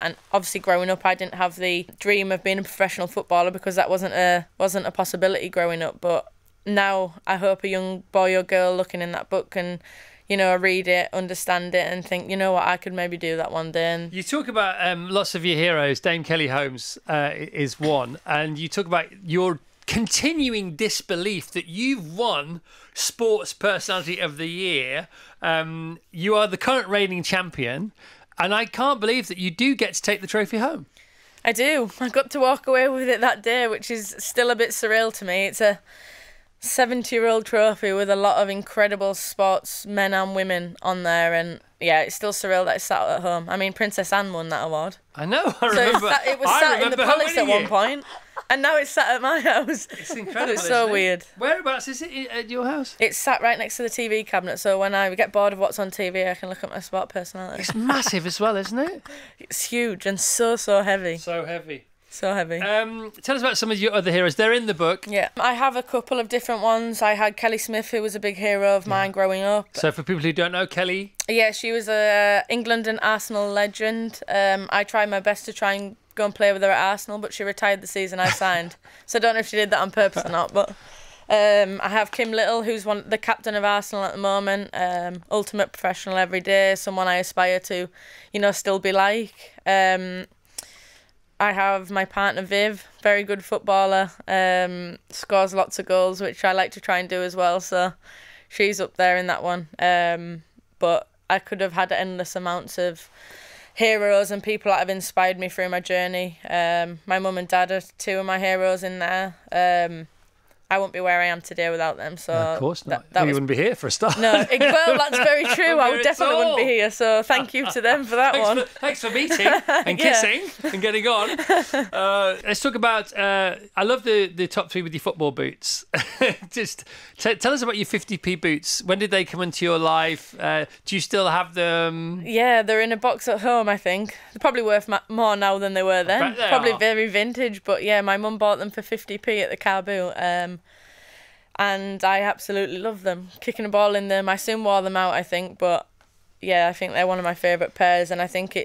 And obviously growing up, I didn't have the dream of being a professional footballer because that wasn't a possibility growing up. But now I hope a young boy or girl looking in that book can, read it, understand it, and think, you know what, I could maybe do that one day. And you talk about lots of your heroes. Dame Kelly Holmes is one, and you talk about your continuing disbelief that you've won Sports Personality of the Year. You are the current reigning champion, and I can't believe that you do get to take the trophy home. I do. I got to walk away with it that day, which is still a bit surreal to me. It's a 70-year-old trophy with a lot of incredible sportsmen and women on there, and yeah, it's still surreal that it's sat at home. I mean, Princess Anne won that award. I know, I remember. So it was sat in the palace at one point, and now it's sat at my house. It's incredible. It's so weird. Whereabouts is it at your house? It's sat right next to the TV cabinet, so when I get bored of what's on TV, I can look at my sport personality. It's massive as well, isn't it? It's huge and so heavy. So heavy. So heavy. Tell us about some of your other heroes. They're in the book. Yeah, I have a couple of different ones. I had Kelly Smith, who was a big hero of mine growing up. So for people who don't know, Kelly? Yeah, she was a England and Arsenal legend. I tried my best to try and go and play with her at Arsenal, but she retired the season I signed. So I don't know if she did that on purpose or not. But I have Kim Little, who's the captain of Arsenal at the moment. Ultimate professional every day, someone I aspire to, still be like. I have my partner Viv, very good footballer, scores lots of goals, which I like to try and do as well, so she's up there in that one. But I could have had endless amounts of heroes and people that have inspired me through my journey. My mum and dad are two of my heroes in there. I wouldn't be where I am today without them. So no, of course not. You wouldn't be here for a start. No, well, that's very true. I definitely wouldn't be here. So thank you to them for that one. Thanks for meeting and kissing and getting on. Let's talk about. I love the top three with your football boots. Just tell us about your 50p boots. When did they come into your life? Do you still have them? Yeah, they're in a box at home. I think they're probably worth more now than they were then. Probably very vintage, but yeah, my mum bought them for 50p at the car boot. And I absolutely love them. Kicking a ball in them. I soon wore them out, I think, but yeah, I think they're one of my favourite pairs, and I think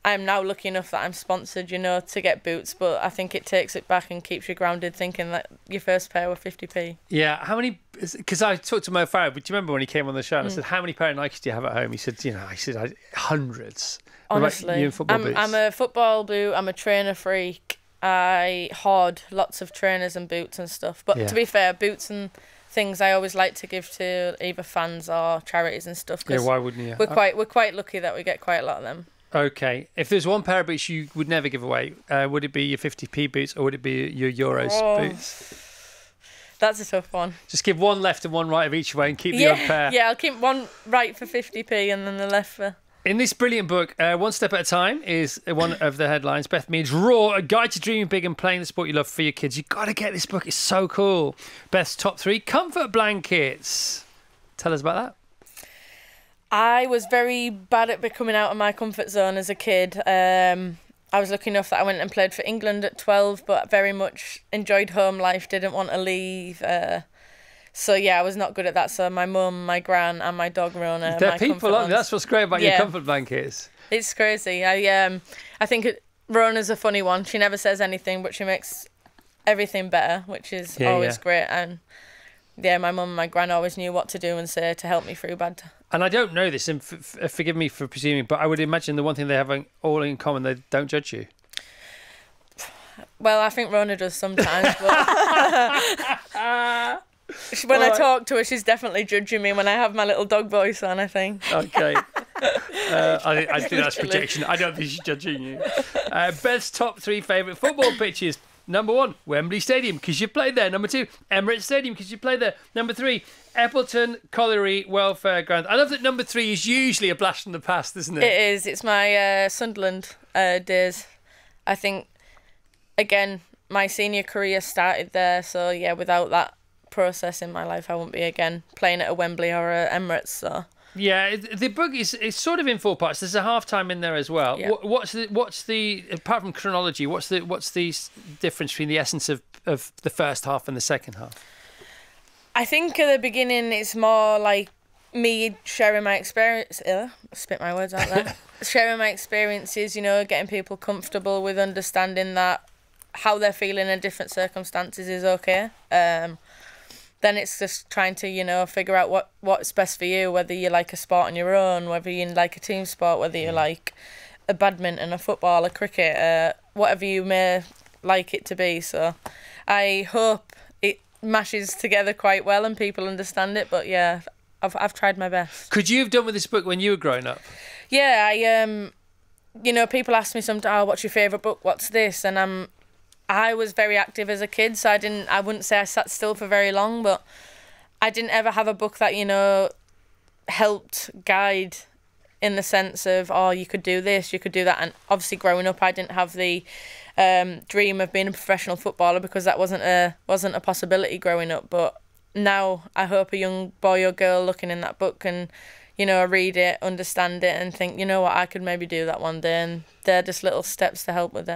I'm now lucky enough that I'm sponsored, to get boots, but I think it takes it back and keeps you grounded thinking that your first pair were 50p. Yeah, how many, because I talked to Mo Farah, but do you remember when he came on the show and I said, how many pair of Nikes do you have at home? He said, hundreds. Honestly, you and football boots? I'm a football boot, I'm a trainer freak. I hoard lots of trainers and boots and stuff. But to be fair, boots and things I always like to give to either fans or charities and stuff. Yeah, why wouldn't you? We're quite lucky that we get quite a lot of them. Okay. If there's one pair of boots you would never give away, would it be your 50p boots or would it be your Euros boots? That's a tough one. Just give one left and one right of each way and keep the odd pair. Yeah, I'll keep one right for 50p and then the left for... In this brilliant book, One Step at a Time is one of the headlines. Beth Mead's Raw, a guide to dreaming big and playing the sport you love for your kids. You've got to get this book. It's so cool. Beth's top three comfort blankets. Tell us about that. I was very bad at becoming out of my comfort zone as a kid. I was lucky enough that I went and played for England at 12, but very much enjoyed home life, didn't want to leave. So yeah, I was not good at that. So my mum, my gran, and my dog Rona. There are people on. That's what's great about your comfort blankets. It's crazy. I think Rona's a funny one. She never says anything, but she makes everything better, which is always great. And yeah, my mum and my gran always knew what to do and say to help me through bad. And I don't know this, and forgive me for presuming, but I would imagine the one thing they have all in common, they don't judge you. Well, I think Rona does sometimes, but. When I talk to her, she's definitely judging me when I have my little dog voice on, I think. Okay. I think that's projection. I don't think she's judging you. Beth's top three favourite football pitches. Number one, Wembley Stadium, because you played there. Number two, Emirates Stadium, because you played there. Number three, Eppleton Colliery Welfare Ground. I love that number three is usually a blast from the past, isn't it? It is. It's my Sunderland days. I think, again, my senior career started there, so yeah, without that process in my life, I won't be again playing at a Wembley or a Emirates. So yeah, the book is sort of in four parts. There's a half time in there as well. Yeah. What's the apart from chronology? What's the difference between the essence of the first half and the second half? I think at the beginning it's more like me sharing my experience, spit my words out there, sharing my experiences, you know, getting people comfortable with understanding that how they're feeling in different circumstances is okay. Then it's just trying to, you know, figure out what's best for you, whether you like a sport on your own, whether you like a team sport, whether you like a badminton, a football, a cricket, whatever you may like it to be. So I hope it mashes together quite well and people understand it, but yeah, I've tried my best. Could you have done with this book when you were growing up? Yeah, you know, people ask me sometimes, what's your favourite book? What's this? And I was very active as a kid, so I wouldn't say I sat still for very long, but I didn't ever have a book that, you know, helped guide in the sense of, oh, you could do this, you could do that. And obviously growing up, I didn't have the dream of being a professional footballer because that wasn't a possibility growing up. But now I hope a young boy or girl looking in that book can, you know, read it, understand it and think, you know what, I could maybe do that one day, and they're just little steps to help with it.